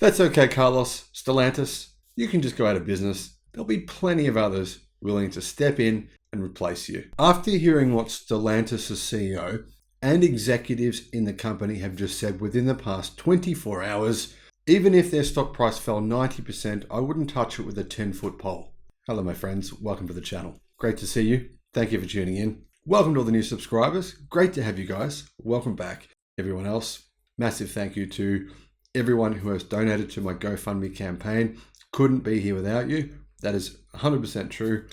That's okay, Carlos. Stellantis, you can just go out of business. There'll be plenty of others willing to step in and replace you. After hearing what Stellantis' CEO and executives in the company have just said within the past 24 hours, even if their stock price fell 90%, I wouldn't touch it with a 10-foot pole. Hello, my friends. Welcome to the channel. Great to see you. Thank you for tuning in. Welcome to all the new subscribers. Great to have you guys. Welcome back. Everyone else, massive thank you to everyone who has donated to my GoFundMe campaign. Couldn't be here without you. That is 100% true.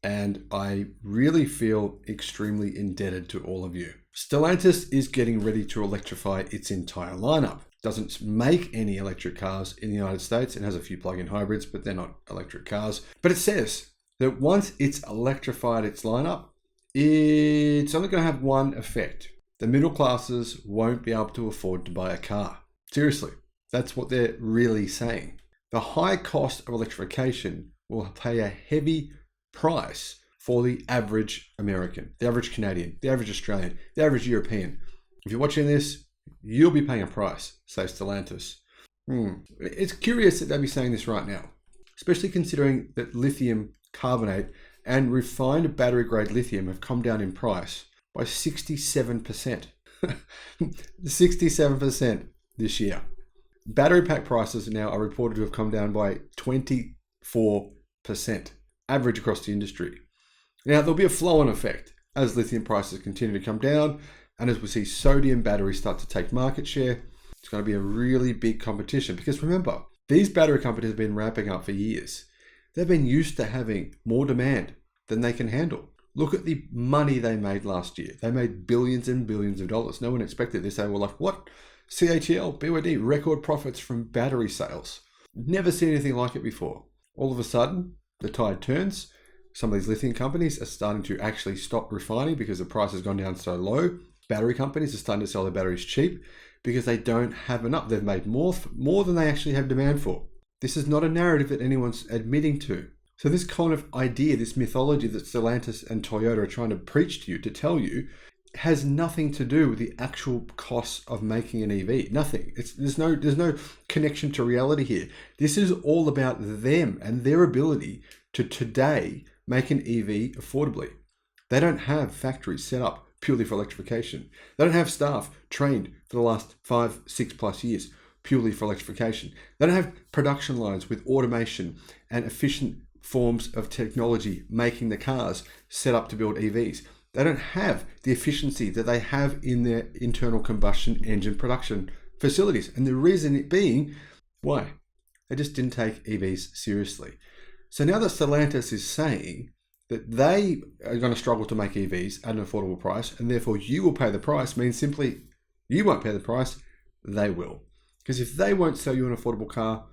And I really feel extremely indebted to all of you. Stellantis is getting ready to electrify its entire lineup. Doesn't make any electric cars in the United States. It has a few plug-in hybrids, but they're not electric cars. But it says that once it's electrified its lineup, it's only going to have one effect. The middle classes won't be able to afford to buy a car. Seriously, that's what they're really saying. The high cost of electrification will pay a heavy price for the average American, the average Canadian, the average Australian, the average European. If you're watching this, you'll be paying a price, says Stellantis. It's curious that they'd be saying this right now, especially considering that lithium carbonate and refined battery-grade lithium have come down in price by 67%. 67% this year. Battery pack prices now are reported to have come down by 24%, average across the industry. Now, there'll be a flow-on effect as lithium prices continue to come down, and as we see sodium batteries start to take market share. It's going to be a really big competition, because remember, these battery companies have been ramping up for years. They've been used to having more demand than they can handle. Look at the money they made last year. They made billions and billions of dollars. No one expected this. They were like, what? CATL, BYD, record profits from battery sales. Never seen anything like it before. All of a sudden, the tide turns. Some of these lithium companies are starting to actually stop refining because the price has gone down so low. Battery companies are starting to sell their batteries cheap because they don't have enough. They've made more than they actually have demand for. This is not a narrative that anyone's admitting to. So this kind of idea, this mythology that Stellantis and Toyota are trying to preach to you, to tell you, has nothing to do with the actual costs of making an EV. Nothing. There's no connection to reality here. This is all about them and their ability to today make an EV affordably. They don't have factories set up purely for electrification. They don't have staff trained for the last 5-6+ years purely for electrification. They don't have production lines with automation and efficient forms of technology making the cars set up to build EVs. They don't have the efficiency that they have in their internal combustion engine production facilities. And the reason it being, why? They just didn't take EVs seriously. So now that Stellantis is saying that they are going to struggle to make EVs at an affordable price, and therefore you will pay the price, means simply you won't pay the price, they will. Because if they won't sell you an affordable car,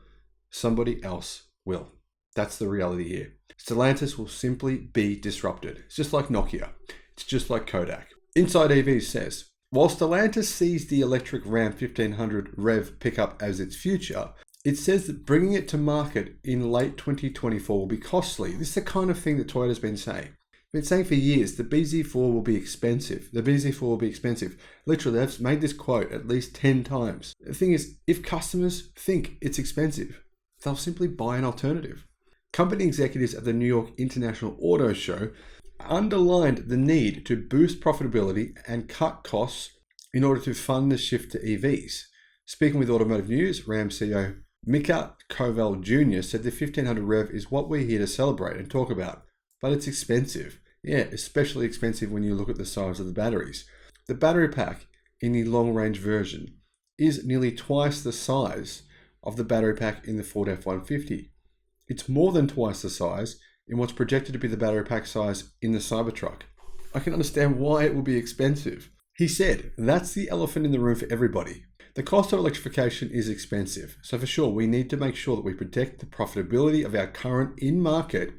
somebody else will. That's the reality here. Stellantis will simply be disrupted. It's just like Nokia. It's just like Kodak. Inside EVs says, while Stellantis sees the electric Ram 1500 REV pickup as its future, it says that bringing it to market in late 2024 will be costly. This is the kind of thing that Toyota's been saying. Been saying for years, the BZ4 will be expensive. The BZ4 will be expensive. Literally, they've made this quote at least 10 times. The thing is, if customers think it's expensive, they'll simply buy an alternative. Company executives at the New York International Auto Show underlined the need to boost profitability and cut costs in order to fund the shift to EVs. Speaking with Automotive News, Ram CEO Mika Koval Jr. said the 1500 REV is what we're here to celebrate and talk about, but it's expensive. Yeah, especially expensive when you look at the size of the batteries. The battery pack in the long-range version is nearly twice the size of the battery pack in the Ford F-150. It's more than twice the size in what's projected to be the battery pack size in the Cybertruck. I can understand why it will be expensive. He said, that's the elephant in the room for everybody. The cost of electrification is expensive. So for sure, we need to make sure that we protect the profitability of our current in-market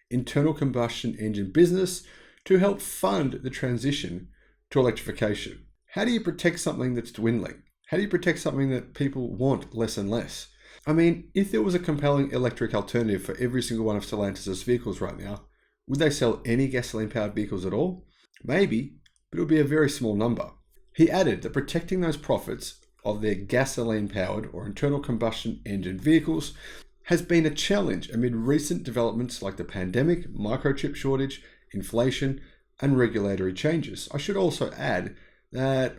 internal combustion engine business to help fund the transition to electrification. How do you protect something that's dwindling? How do you protect something that people want less and less? I mean, if there was a compelling electric alternative for every single one of Stellantis' vehicles right now, would they sell any gasoline-powered vehicles at all? Maybe, but it would be a very small number. He added that protecting those profits of their gasoline-powered or internal combustion engine vehicles has been a challenge amid recent developments like the pandemic, microchip shortage, inflation, and regulatory changes. I should also add that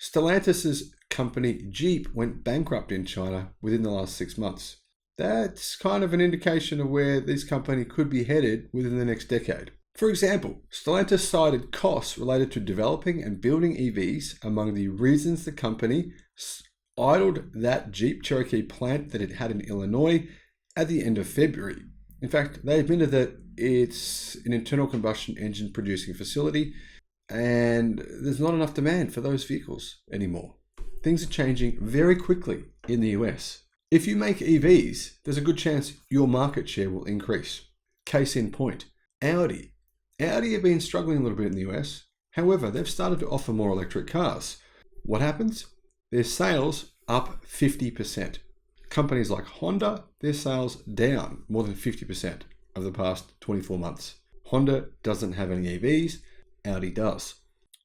Stellantis' company Jeep went bankrupt in China within the last 6 months. That's kind of an indication of where this company could be headed within the next decade. For example, Stellantis cited costs related to developing and building EVs among the reasons the company idled that Jeep Cherokee plant that it had in Illinois at the end of February. In fact, they admitted that it's an internal combustion engine producing facility and there's not enough demand for those vehicles anymore. Things are changing very quickly in the US. If you make EVs, there's a good chance your market share will increase. Case in point, Audi. Audi have been struggling a little bit in the US. However, they've started to offer more electric cars. What happens? Their sales up 50%. Companies like Honda, their sales down more than 50% over the past 24 months. Honda doesn't have any EVs, Audi does.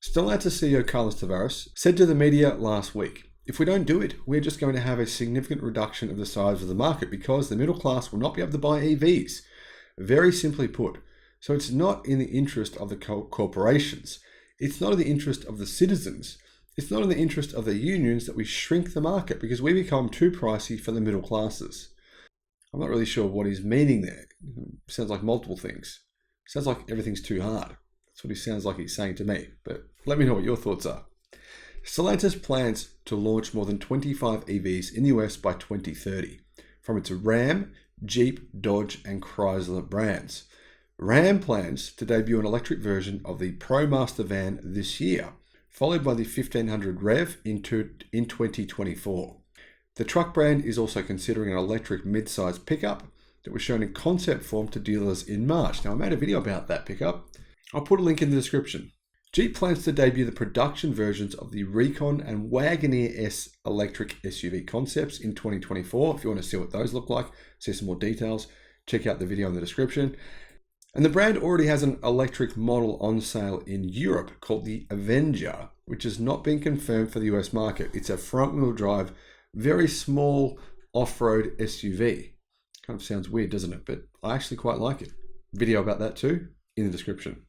Stellantis CEO Carlos Tavares said to the media last week, if we don't do it, we're just going to have a significant reduction of the size of the market because the middle class will not be able to buy EVs. Very simply put. So it's not in the interest of the corporations. It's not in the interest of the citizens. It's not in the interest of the unions that we shrink the market because we become too pricey for the middle classes. I'm not really sure what he's meaning there. It sounds like multiple things. It sounds like everything's too hard. That's what he sounds like he's saying to me. But let me know what your thoughts are. Stellantis plans to launch more than 25 EVs in the US by 2030 from its Ram, Jeep, Dodge, and Chrysler brands. Ram plans to debut an electric version of the ProMaster van this year, followed by the 1500 REV in 2024. The truck brand is also considering an electric mid-size pickup that was shown in concept form to dealers in March. Now, I made a video about that pickup. I'll put a link in the description. Jeep plans to debut the production versions of the Recon and Wagoneer S electric SUV concepts in 2024. If you want to see what those look like, see some more details, check out the video in the description. And the brand already has an electric model on sale in Europe called the Avenger, which has not been confirmed for the US market. It's a front-wheel drive, very small off-road SUV. Kind of sounds weird, doesn't it? But I actually quite like it. Video about that too in the description.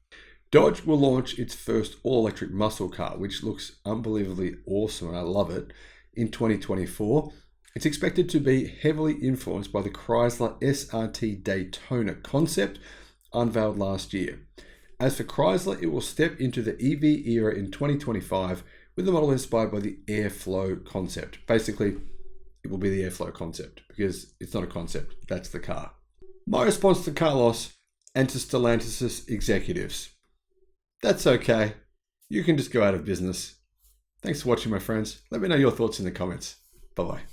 Dodge will launch its first all-electric muscle car, which looks unbelievably awesome, and I love it, in 2024. It's expected to be heavily influenced by the Chrysler SRT Daytona concept unveiled last year. As for Chrysler, it will step into the EV era in 2025 with the model inspired by the Airflow concept. Basically, it will be the Airflow concept because it's not a concept, that's the car. My response to Carlos and to Stellantis' executives. That's okay. You can just go out of business. Thanks for watching, my friends. Let me know your thoughts in the comments. Bye-bye.